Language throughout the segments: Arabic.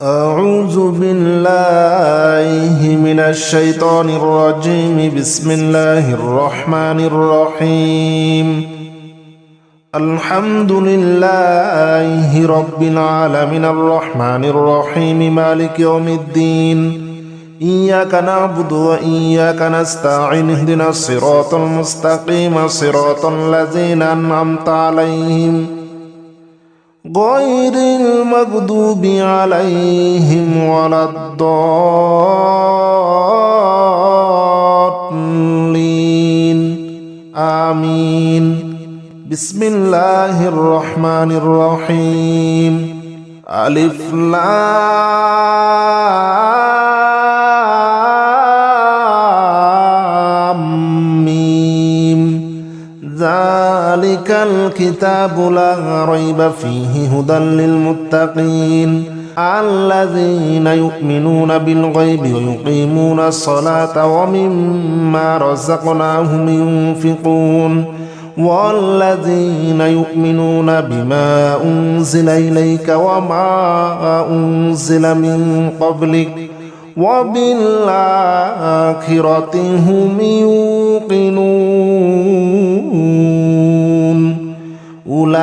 أعوذ بالله من الشيطان الرجيم. بسم الله الرحمن الرحيم. الحمد لله رب العالمين الرحمن الرحيم مالك يوم الدين. إياك نعبد وإياك نستعين اهدنا الصراط المستقيم صراط الذين أنعمت عليهم غير المغضوب عليهم ولا الضالين آمين. بسم الله الرحمن الرحيم. ألف لام ميم. ذلك الكتاب لا ريب فيه هدى للمتقين الذين يؤمنون بالغيب ويقيمون الصلاة ومما رزقناهم ينفقون والذين يؤمنون بما أنزل إليك وما أنزل من قبلك وبالآخرة هم يوقنون. أولئك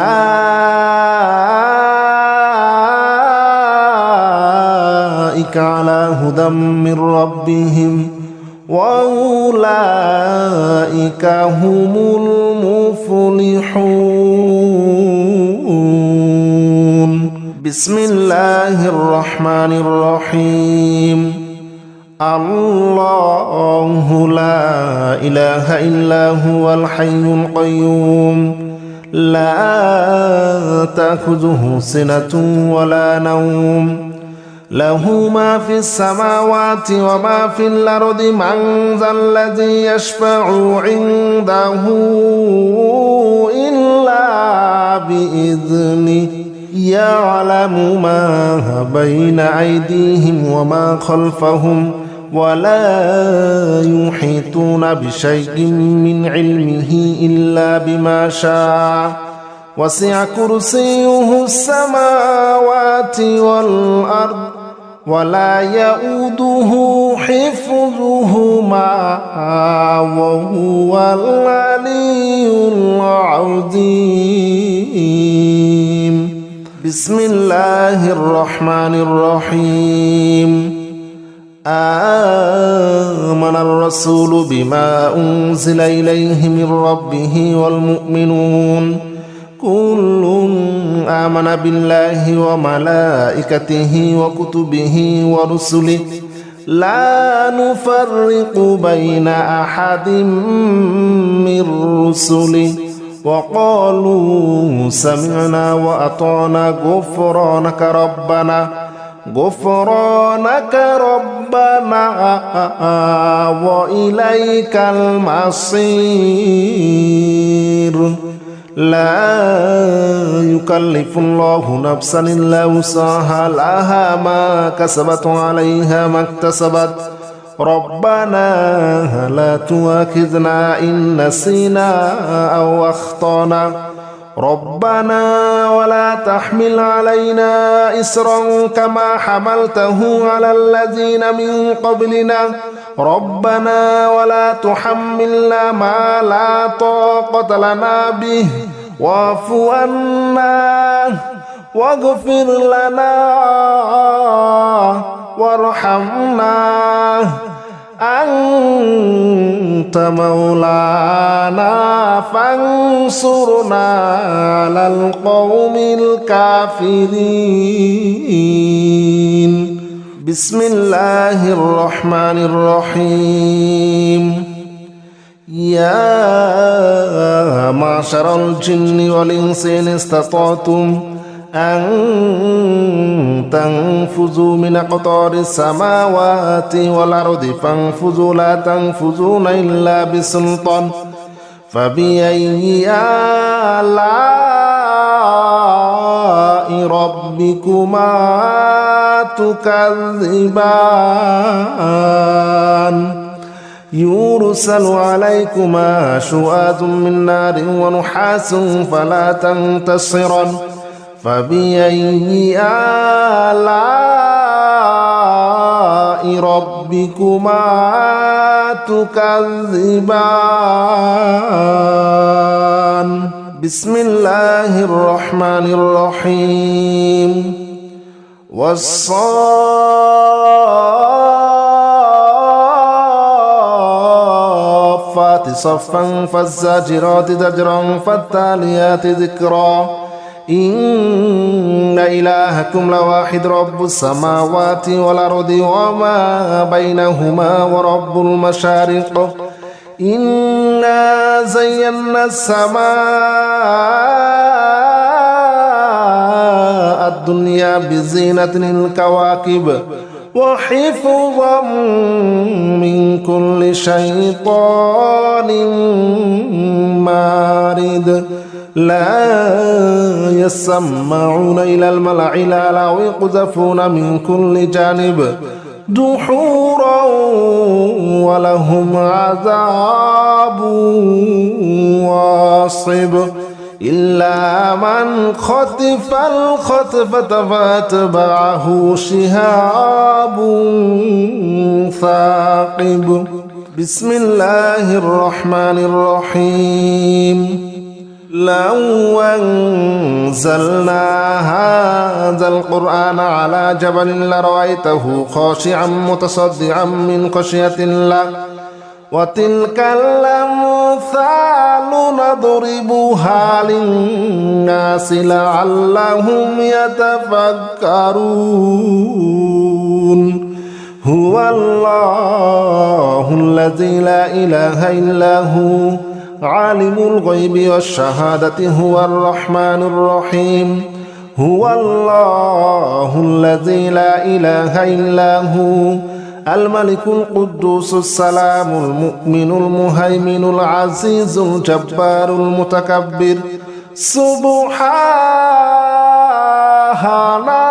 على هدى من ربهم وأولئك هم المفلحون. بسم الله الرحمن الرحيم. الله لا إله إلا هو الحي القيوم لا تأخذه سنة ولا نوم له ما في السماوات وما في الأرض من ذا الذي يشفع عنده إلا بإذنه يعلم ما بين أيديهم وما خلفهم ولا يحيطون بشيء من علمه إلا بما شاء وسع كرسيه السماوات والأرض ولا يؤوده حفظهما وهو العلي العظيم. بسم الله الرحمن الرحيم. آمن الرسول بما أنزل إليه من ربه والمؤمنون كل آمن بالله وملائكته وكتبه ورسله لا نفرق بين أحد من رسله وقالوا سمعنا وأطعنا غفرانك ربنا وإليك المصير. لا يكلف الله نفسا إلا وسعها لها ما كسبت عليها ما اكتسبت ربنا لا تؤاخذنا إن نسينا أو أخطأنا ربنا ولا تحمل علينا إصرا كما حملته على الذين من قبلنا ربنا ولا تحملنا ما لا طاقة لنا به واعف عنا واغفر لنا وارحمنا أنت مولانا فانصرنا على القوم الكافرين. بسم الله الرحمن الرحيم. يا معشر الجن والإنس إن استطعتم أن تنفذوا من أقطار السماوات والأرض فانفذوا لا تنفذون إلا بسلطان فبأي آلاء ربكما تكذبان يرسل عليكما شواظ من نار ونحاس فلا تنتصران فبأي آلاء ربكما تكذبان بسم الله الرحمن الرحيم والصافات صفا فالزاجرات زجرا فالتاليات ذكرا إن إلهكم لواحد رب السماوات والأرض وما بينهما ورب المشارق إنا زينا السماء الدنيا بزينة الكواكب وحفظا من كل شيطان مارد لا يسمعون إلى الملأ الأعلى ويقذفون من كل جانب دحورا ولهم عذاب واصب إلا من خطف الخطفة فأتبعه شهاب ثاقب بسم الله الرحمن الرحيم لو أنزلنا هذا القرآن على جبل لرأيته خاشعا متصدعا من خشية الله وتلك الأمثال نضربها للناس لعلهم يتفكرون هو الله الذي لا إله إلا هو عالم الغيب والشهادة هو الرحمن الرحيم هو الله الذي لا إله إلا هو الملك القدوس السلام المؤمن المهيمن العزيز الجبار المتكبر سبحان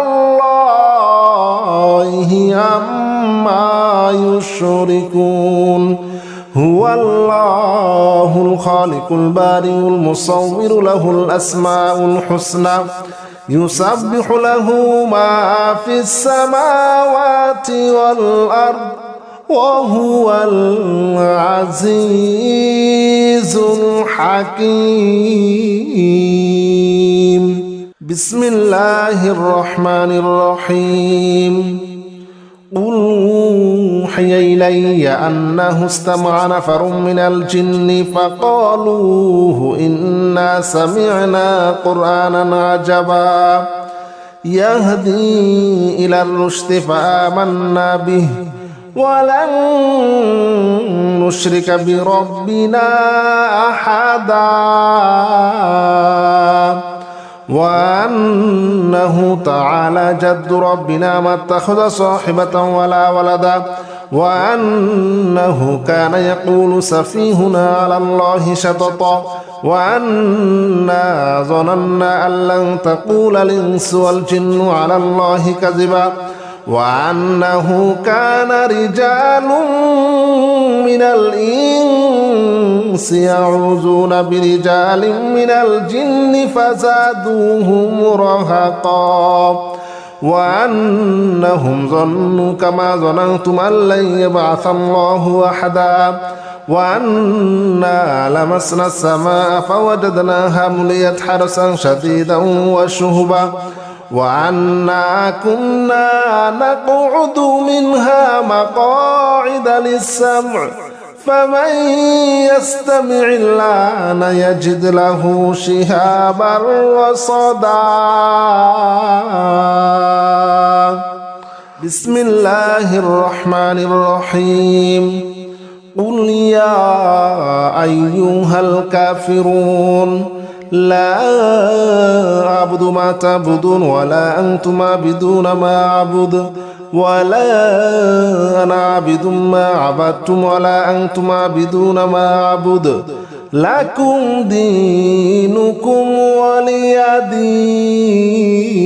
الله عما يشركون هو الله الخالق البارئ المصور له الأسماء الحسنى يسبح له ما في السماوات والأرض وهو العزيز الحكيم بسم الله الرحمن الرحيم قل أوحي إلي أنه استمع نفر من الجن فقالوا إنا سمعنا قرآنا عجبا يهدي إلى الرشد فآمنا به ولن نشرك بربنا أحدا وأنه تعالى جد ربنا ما اتخذ صاحبة ولا ولدا وأنه كان يقول سفيهنا على الله شططا وأنا ظننا أن لن تقول الإنس والجن على الله كذبا وأنه كان رجال من الإنس يعوذون برجال من الجن فزادوهم رهقا وأنهم ظنوا كما ظننتم أن لن يبعث الله أحدا وأنا لمسنا السماء فوجدناها مليت حرسا شديدا وشهبا وأنا كنا نقعد منها مقاعد للسمع فمن يستمع الآن يجد له شهابا رصدا بسم الله الرحمن الرحيم قل يا أيها الكافرون لا أعبد ما تعبدون ولا أنتم عابدون ما أعبد ولا أنا عابد ما عبدتم ولا أنتم عابدون ما أعبد لكم دينكم ولي دين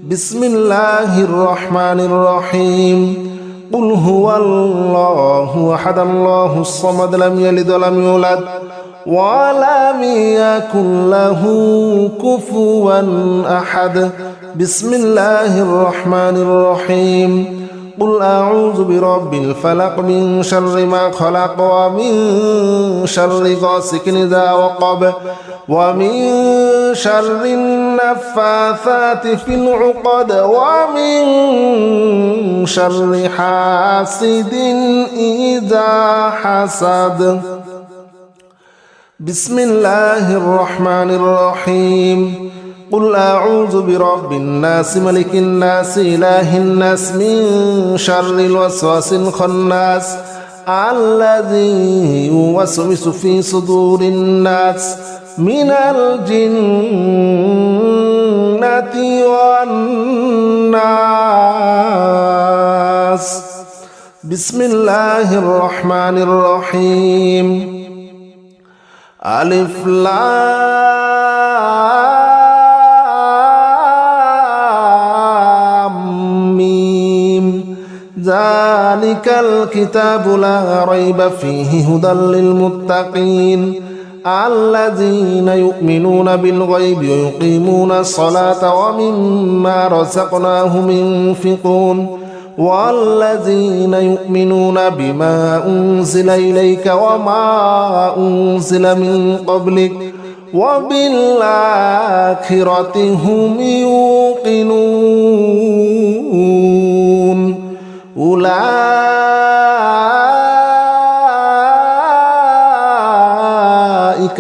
بسم الله الرحمن الرحيم قل هو الله أحد الله الصمد لم يلد ولم يولد ولم يكن له كفوا أحد بسم الله الرحمن الرحيم قل أعوذ برب الفلق من شر ما خلق ومن شر غاسق إذا وقب ومن شر النفاثات في العقد ومن شر حاسد إذا حسد. بسم الله الرحمن الرحيم. قل أعوذ برب الناس ملك الناس إله الناس من شر الوسواس الخناس الذي يوسوس في صدور الناس من الجنة والناس. بسم الله الرحمن الرحيم. ألف لام ميم ذلك الكتاب لا ريب فيه هدى للمتقين الذين يؤمنون بالغيب ويقيمون الصلاة ومما رزقناهم ينفقون والذين يؤمنون بما أنزل إليك وما أنزل من قبلك وبالآخرة هم يوقنون أولئك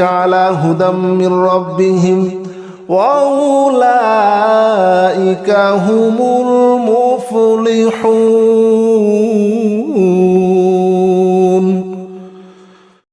على هدى من ربهم وأولئك هم المفلحون.